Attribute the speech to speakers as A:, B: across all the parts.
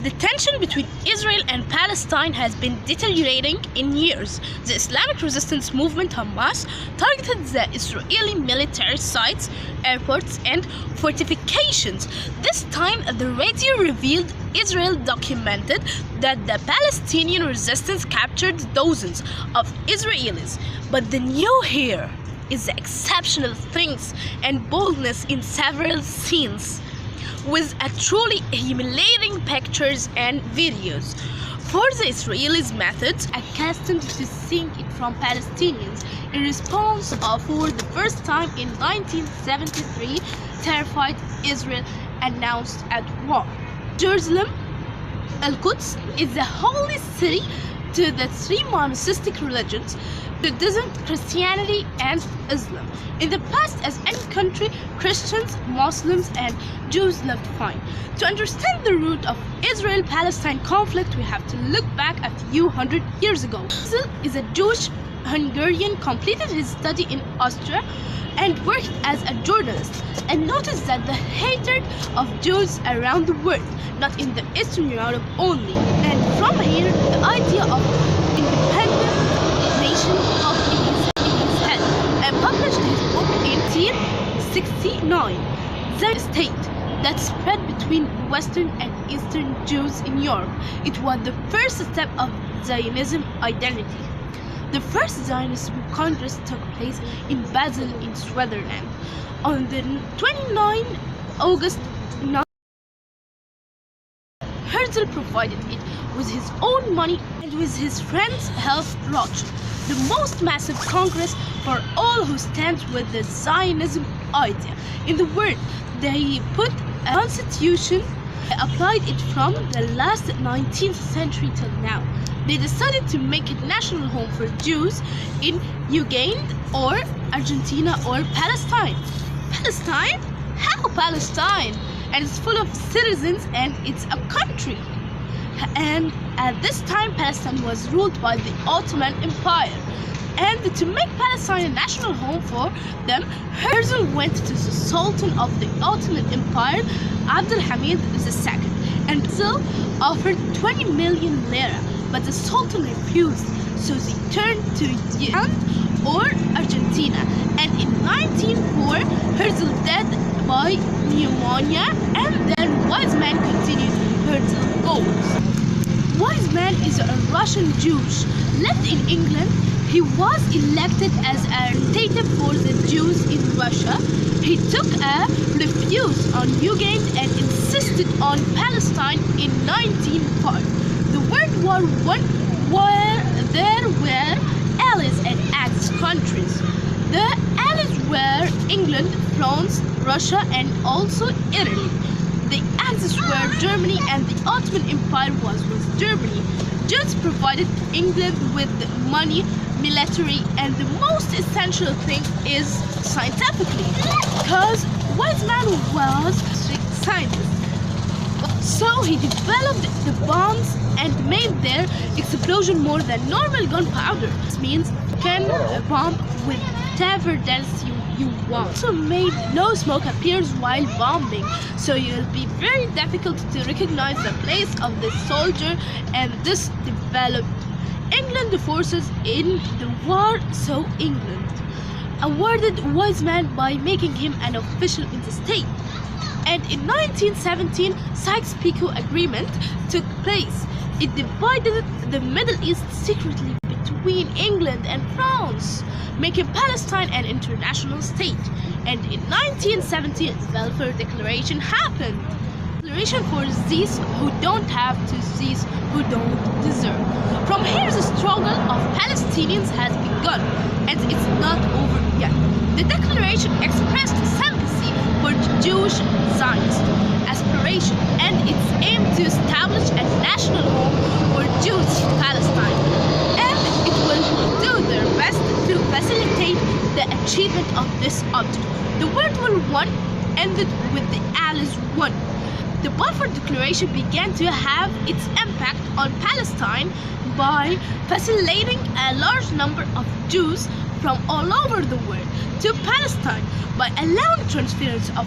A: The tension between Israel and Palestine has been deteriorating in years. The Islamic resistance movement Hamas targeted the Israeli military sites, airports, and fortifications. This time, the radio revealed Israel documented that the Palestinian Resistance captured dozens of Israelis. But the new here is the exceptional strength and boldness in several scenes, with a truly humiliating pictures and videos. For the Israelis' methods, accustomed to seeing it from Palestinians, in response for the first time in 1973, terrified Israel announced at war. Jerusalem, Al-Quds, is the holy city to the three monotheistic religions, Judaism, Christianity, and Islam. In the past, as any country, Christians, Muslims, and Jews lived fine. To understand the root of Israel-Palestine conflict, we have to look back a few hundred years ago. Weizman is a Jewish Hungarian, completed his study in Austria, and worked as a journalist, and noticed that the hatred of Jews around the world, not in the Eastern Europe only. And from here, the idea of independent nation popped in his head, and published his book in 1969, The State, that spread between Western and Eastern Jews in Europe. It was the first step of Zionism identity. The first Zionist Congress took place in Basel in Switzerland on the 29th August. Herzl provided it with his own money and with his friends' help launched the most massive congress for all who stand with the Zionism idea in the world. They put a constitution, applied it from the last 19th century till now. They decided to make it national home for Jews in Uganda or Argentina or Palestine. Palestine? How Palestine? And it's full of citizens and it's a country. And at this time, Palestine was ruled by the Ottoman Empire. And to make Palestine a national home for them, Herzl went to the Sultan of the Ottoman Empire, Abdul Hamid II, and Herzl offered 20 million lira, but the Sultan refused, so they turned to Uganda or Argentina. And in 1904, Herzl died by pneumonia, and then Weizman continued Herzl's goals. Weizman is a Russian Jew, lived in England. He was elected as a representative for the Jews in Russia. He took a refuge on Uganda and insisted on Palestine in 1905. The World War I, where there were allies and Axis countries. The allies were England, France, Russia, and also Italy. The Axis were Germany, and the Ottoman Empire was with Germany. Jews provided England with money, military, and the most essential thing is scientifically, because Weizman was a scientist. So he developed the bombs and made their explosion more than normal gunpowder. This means you can bomb with whatever density you want. Also made no smoke appears while bombing, so it will be very difficult to recognize the place of the soldier, and this developed England forces in the war, so England awarded Weizman by making him an official in the state. And in 1917, Sykes-Pico Agreement took place. It divided the Middle East secretly between England and France, making Palestine an international state. And in 1917, the Balfour Declaration happened. Declaration for these who don't have to these who don't deserve. From here, the struggle of Palestinians has begun, and it's not over yet. The declaration expressed sympathy for the Jewish Zionist aspiration and its aim to establish a national home for Jews in Palestine, and it will do their best to facilitate the achievement of this object. The World War I ended with the Allies won. The Balfour Declaration began to have its impact on Palestine by facilitating a large number of Jews from all over the world to Palestine by allowing transference of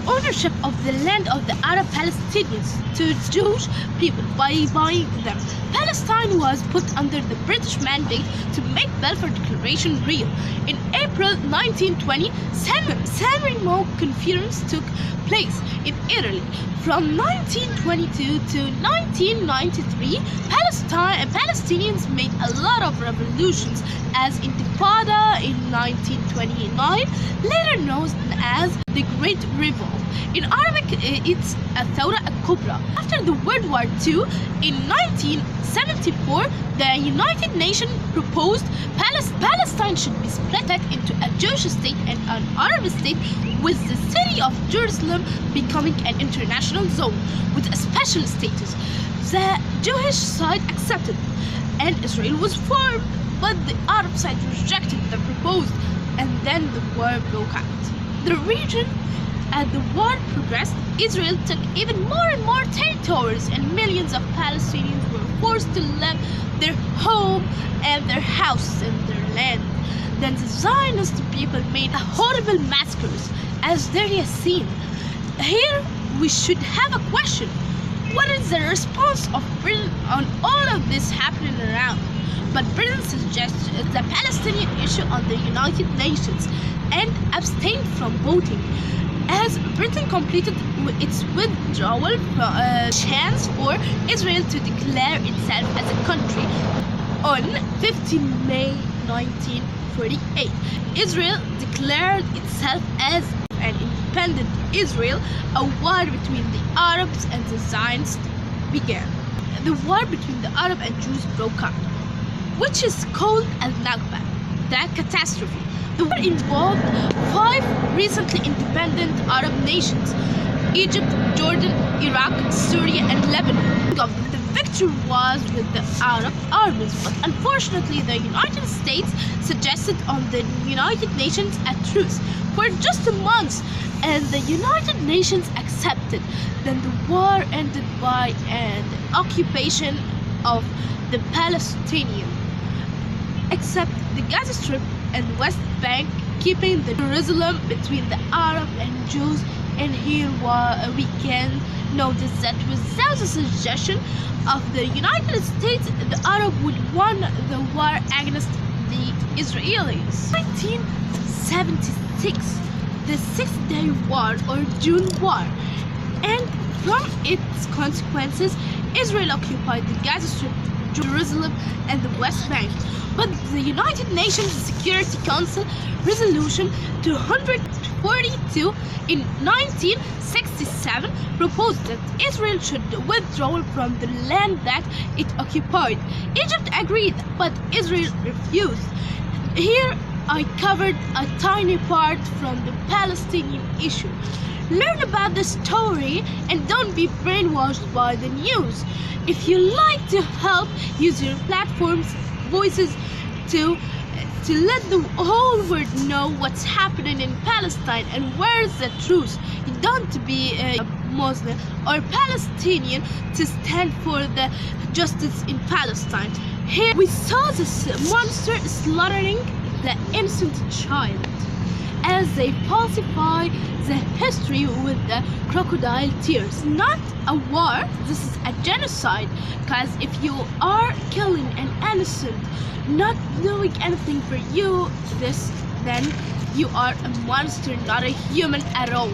A: ownership of the land of the Arab Palestinians to Jewish people by buying them. Palestine was put under the British mandate to make Balfour Declaration real. In April 1920, San Remo Conference took place in Italy. From 1922 to 1993, Palestinians made a lot of revolutions, as Intifada in 1929, later known as the Great Revolt. In Arabic, it's الثورة الكبرى. After the World War II, in 1974, the United Nations proposed Palestine should be split into a Jewish state and an Arab state, with the city of Jerusalem becoming an international zone with a special status. The Jewish side accepted, and Israel was formed, but the Arab side rejected the proposal, and then the war broke out. The region, as the war progressed, Israel took even more and more territories, and millions of Palestinians were forced to leave their home and their houses and their land. Then the Zionist people made horrible massacres, as there is seen. Here we should have a question. What is the response of Britain on all of this happening around? But Britain suggested the Palestinian issue on the United Nations and abstained from voting, as Britain completed its withdrawal chance for Israel to declare itself as a country. On 15 May 1948, Israel declared itself as an independent Israel. A war between the Arabs and the Zionists began. The war between the Arab and Jews broke out, which is called al-Nakba, the catastrophe. The war involved 5 recently independent Arab nations: Egypt, Jordan, Iraq, Syria, and Lebanon. The victory was with the Arab armies, but unfortunately the United States suggested on the United Nations a truce for just a month, and the United Nations accepted. Then the war ended by an occupation of the Palestinian, except the Gaza Strip and West Bank, keeping the Jerusalem between the Arab and Jews. And here we can notice that without the suggestion of the United States, the Arab would won the war against the Israelis. 1976, the Six-Day War or June War, and from its consequences, Israel occupied the Gaza Strip, Jerusalem, and the West Bank. But the United Nations Security Council Resolution 242 in 1967 proposed that Israel should withdraw from the land that it occupied. Egypt agreed, but Israel refused. Here I covered a tiny part from the Palestinian issue. Learn about the story and don't be brainwashed by the news. If you like to help, use your platforms, voices to let the whole world know what's happening in Palestine and where's the truth. You don't be a Muslim or Palestinian to stand for the justice in Palestine. Here we saw this monster slaughtering the innocent child, as they falsify the history with the crocodile tears. Not a war, this is a genocide, because if you are killing an innocent, not doing anything for you, then you are a monster, not a human at all.